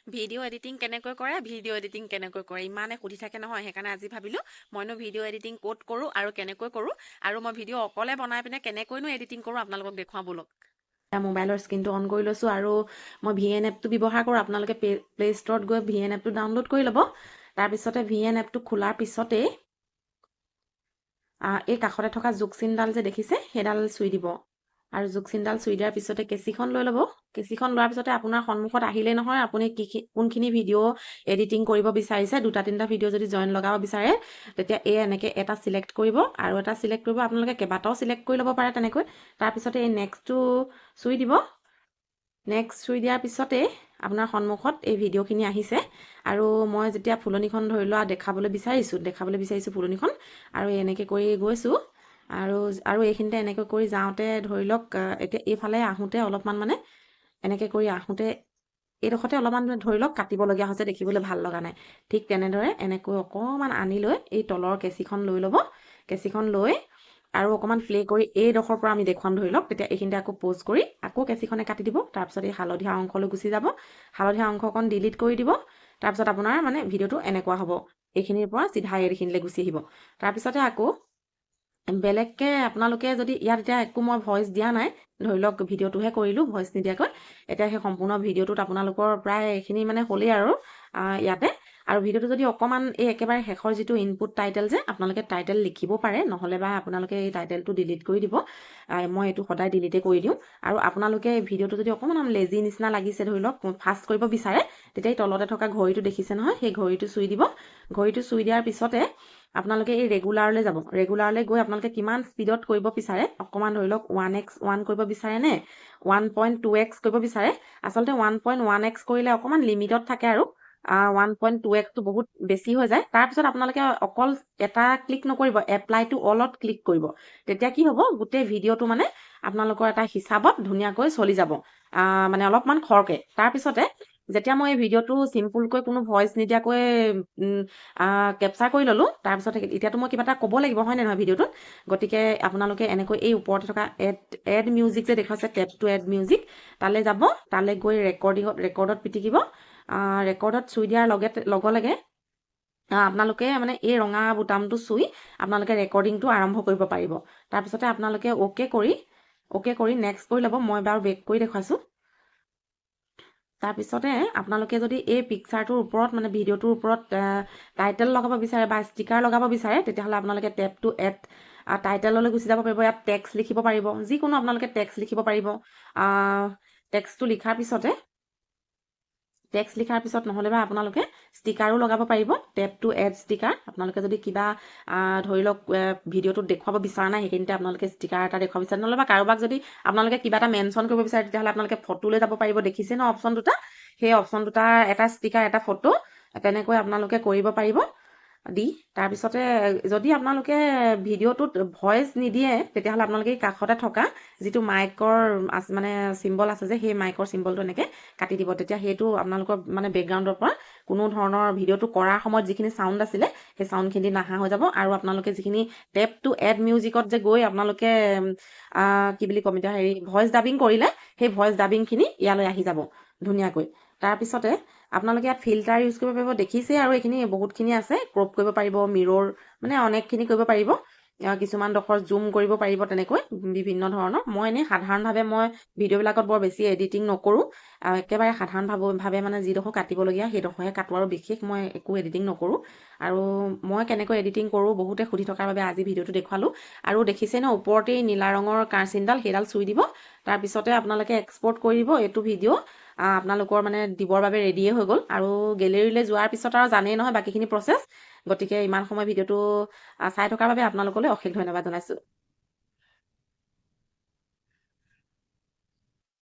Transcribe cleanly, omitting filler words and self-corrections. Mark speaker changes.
Speaker 1: Video' editing কেনেকৈ কৰে ইমানে সুধি থাকে নহয়, সেইকাৰণে আজি ভাবিলোঁ মইনো ভিডিঅ' এডিটিং ক'ত কৰোঁ আৰু কেনেকৈ কৰোঁ, আৰু মই ভিডিঅ' অকলে বনাই পিনে কেনেকৈনো এডিটিং কৰোঁ আপোনালোকক দেখুৱাওঁ ব'লক। মোবাইলৰ স্ক্ৰীনটো অন কৰি লৈছোঁ আৰু মই VN এপটো ব্যৱহাৰ কৰোঁ। আপোনালোকে প্লে ষ্টৰত গৈ VN এপটো ডাউনলোড কৰি ল'ব। তাৰপিছতে VN এপটো খোলাৰ পিছতেই এই কাষতে থকা যোগ চিনডাল যে দেখিছে সেইডাল চুই দিব, আৰু যোগ চিনডাল চুই দিয়াৰ পিছতে কেঁচিখন লৈ ল'ব। কেঁচিখন লোৱাৰ পিছতে আপোনাৰ সন্মুখত আহিলেই নহয় আপুনি কোনখিনি ভিডিঅ' এডিটিং কৰিব বিচাৰিছে। 2-3টা ভিডিঅ' যদি জইন লগাব বিচাৰে তেতিয়া এনেকৈ এটা চিলেক্ট কৰিব আৰু এটা চিলেক্ট কৰিব। আপোনালোকে কেইবাটাও চিলেক্ট কৰি ল'ব পাৰে তেনেকৈ। তাৰপিছতে এই নেক্সটটো চুই দিব। নেক্সট চুই দিয়াৰ পিছতে আপোনাৰ সন্মুখত এই ভিডিঅ'খিনি আহিছে, আৰু মই যেতিয়া ফুলনিখন ধৰি লোৱা দেখাবলৈ বিচাৰিছোঁ ফুলনিখন, আৰু এনেকৈ কৰি গৈছোঁ আৰু এইখিনিতে এনেকৈ কৰি যাওঁতে ধৰি লওক এতিয়া এইফালে আহোঁতে অলপমান মানে এনেকৈ কৰি আহোঁতে এইডোখৰতে অলপমান ধৰি লওক কাটিবলগীয়া হৈছে, দেখিবলৈ ভাল লগা নাই। ঠিক তেনেদৰে এনেকৈ অকণমান আনি লৈ এই তলৰ কেঁচিখন লৈ ল'ব। কেঁচিখন লৈ আৰু অকণমান প্লে কৰি এইডোখৰ পৰা আমি দেখুৱাম ধৰি লওক, তেতিয়া এইখিনিতে আকৌ প'জ কৰি আকৌ কেঁচিখনে কাটি দিব। তাৰপিছত এই হালধীয়া অংশলৈ গুচি যাব, হালধীয়া অংশকণ ডিলিট কৰি দিব। তাৰপিছত আপোনাৰ মানে ভিডিঅ'টো এনেকুৱা হ'ব, এইখিনিৰ পৰা চিধা এইখিনিলৈ গুচি আহিব। তাৰপিছতে আকৌ বেলেগকৈ আপোনালোকে যদি ইয়াত এতিয়া একো মই ভইচ দিয়া নাই, ধৰি লওক ভিডিঅ'টোহে কৰিলোঁ ভইচ নিদিয়াকৈ, এতিয়া সেই সম্পূৰ্ণ ভিডিঅ'টোত আপোনালোকৰ প্ৰায় এইখিনি মানে হ'লেই আৰু ইয়াতে। আৰু ভিডিঅ'টো যদি অকণমান এই একেবাৰে শেষৰ যিটো ইনপুট টাইটেল যে আপোনালোকে টাইটেল লিখিব পাৰে, নহ'লে বা আপোনালোকে এই টাইটেলটো ডিলিট কৰি দিব। মই এইটো সদায় ডিলিটে কৰি দিওঁ। আৰু আপোনালোকে ভিডিঅ'টো যদি অকণমান লেজি নিচিনা লাগিছে ধৰি লওক ফাষ্ট কৰিব বিচাৰে, তেতিয়া এই তলতে থকা ঘড়ীটো দেখিছে নহয়, সেই ঘড়ীটো চুই দিব। ঘড়ীটো চুই দিয়াৰ পিছতে আপোনালোকে এই ৰেগুলাৰলৈ যাব। ৰেগুলাৰলৈ গৈ আপোনালোকে কিমান স্পীডত কৰিব বিচাৰে, অকণমান ধৰি লওক 1x1 কৰিব বিচাৰে নে 1.2x কৰিব বিচাৰে। আচলতে 1.1x কৰিলে অকণমান লিমিটত থাকে, আৰু 1.2xটো বহুত বেছি হৈ যায়। তাৰপিছত আপোনালোকে অকল এটা ক্লিক নকৰিব, এপ্লাই টু অলত ক্লিক কৰিব। তেতিয়া কি হ'ব, গোটেই ভিডিঅ'টো মানে আপোনালোকৰ এটা হিচাপত ধুনীয়াকৈ চলি যাব, মানে অলপমান খৰকৈ। তাৰপিছতে যেতিয়া মই এই ভিডিঅ'টো চিম্পুলকৈ কোনো ভইচ নিদিয়াকৈ কেপচাৰ কৰি ল'লোঁ, তাৰপিছত এতিয়াতো মই কিবা এটা ক'ব লাগিব হয় নে নহয় ভিডিঅ'টোত। গতিকে আপোনালোকে এনেকৈ এই ওপৰতে থকা এড মিউজিক যে দেখুৱাইছে, টেপ টু এড মিউজিক, তালৈ যাব। তালৈ গৈ ৰেকৰ্ডত পিটিকিব। ৰেকৰ্ডত চুই দিয়াৰ লগে লগে আপোনালোকে মানে এই ৰঙা বুটামটো চুই আপোনালোকে ৰেকৰ্ডিংটো আৰম্ভ কৰিব পাৰিব। তাৰপিছতে আপোনালোকে অ'কে কৰি নেক্সট কৰি ল'ব। মই বাৰু বেক কৰি দেখুৱাইছোঁ। তাৰপিছতে আপোনালোকে যদি এই পিকচাৰটোৰ ওপৰত মানে ভিডিঅ'টোৰ ওপৰত টাইটেল লগাব বিচাৰে বা ষ্টিকাৰ লগাব বিচাৰে, তেতিয়াহ'লে আপোনালোকে টেপ টু এড টাইটেললৈ গুচি যাব পাৰিব। ইয়াত টেক্সট লিখিব পাৰিব, যিকোনো আপোনালোকে টেক্সট লিখিব পাৰিব। টেক্সটটো লিখাৰ পিছত নহ'লে বা আপোনালোকে ষ্টিকাৰো লগাব পাৰিব, টেপ টু এড ষ্টিকাৰ। আপোনালোকে যদি কিবা ধৰি লওক ভিডিঅ'টোত দেখুৱাব বিচৰা নাই, সেইখিনিতে আপোনালোকে ষ্টিকাৰ এটা দেখুৱাব বিচাৰে, নহ'লে বা কাৰোবাক যদি আপোনালোকে কিবা এটা মেনশ্যন কৰিব বিচাৰে, তেতিয়াহ'লে আপোনালোকে ফটোলৈ যাব পাৰিব। দেখিছে ন অপশ্যন দুটা, সেই অপশ্যন দুটা এটা ষ্টিকাৰ এটা ফটো, তেনেকৈ আপোনালোকে কৰিব পাৰিব দি। তাৰপিছতে যদি আপোনালোকে ভিডিঅ'টোত ভইচ নিদিয়ে, তেতিয়াহ'লে আপোনালোকে কাষতে থকা যিটো মাইকৰ মানে চিম্বল আছে যে, সেই মাইকৰ চিম্বলটো এনেকৈ কাটি দিব। তেতিয়া সেইটো আপোনালোকৰ মানে বেকগ্ৰাউণ্ডৰ পৰা কোনো ধৰণৰ ভিডিঅ'টো কৰাৰ সময়ত যিখিনি চাউণ্ড আছিলে, সেই চাউণ্ডখিনি নাহা হৈ যাব। আৰু আপোনালোকে যিখিনি টেপ টু এড মিউজিকত যে গৈ আপোনালোকে কি বুলি ক'ম এতিয়া, ভইচ ডাবিং কৰিলে, সেই ভইচ ডাবিংখিনি ইয়ালৈ আহি যাব ধুনীয়াকৈ। তাৰপিছতে আপোনালোকে ইয়াত ফিল্টাৰ ইউজ কৰিব পাৰিব, দেখিছেই, আৰু এইখিনি বহুতখিনি আছে। ক্ৰপ কৰিব পাৰিব, মিৰৰ মানে অনেকখিনি কৰিব পাৰিব। কিছুমান ডোখৰ জুম কৰিব পাৰিব, তেনেকৈ বিভিন্ন ধৰণৰ। মই এনেই সাধাৰণভাৱে মই ভিডিঅ'বিলাকত বৰ বেছি এডিটিং নকৰোঁ, একেবাৰে সাধাৰণভাৱে মানে যিডোখৰ কাটিবলগীয়া সেইডোখৰহে কাটোঁ, আৰু বিশেষ মই একো এডিটিং নকৰোঁ। আৰু মই কেনেকৈ এডিটিং কৰোঁ বহুতে সুধি থকাৰ বাবে আজি ভিডিঅ'টো দেখুৱালোঁ। আৰু দেখিছে ন ওপৰতেই নীলা ৰঙৰ কাঁচিনডাল, সেইডাল চুই দিব। তাৰপিছতে আপোনালোকে এক্সপৰ্ট কৰি দিব এইটো ভিডিঅ'। আপোনালোকৰ মানে দিবৰ বাবে ৰেডিয়ে হৈ গ'ল। আৰু গেলেৰীলৈ যোৱাৰ পিছত আৰু জানেই নহয় বাকীখিনি প্ৰচেছ। গতিকে ইমান সময় ভিডিঅ'টো চাই থকাৰ বাবে আপোনালোকলৈ অশেষ ধন্যবাদ জনাইছোঁ।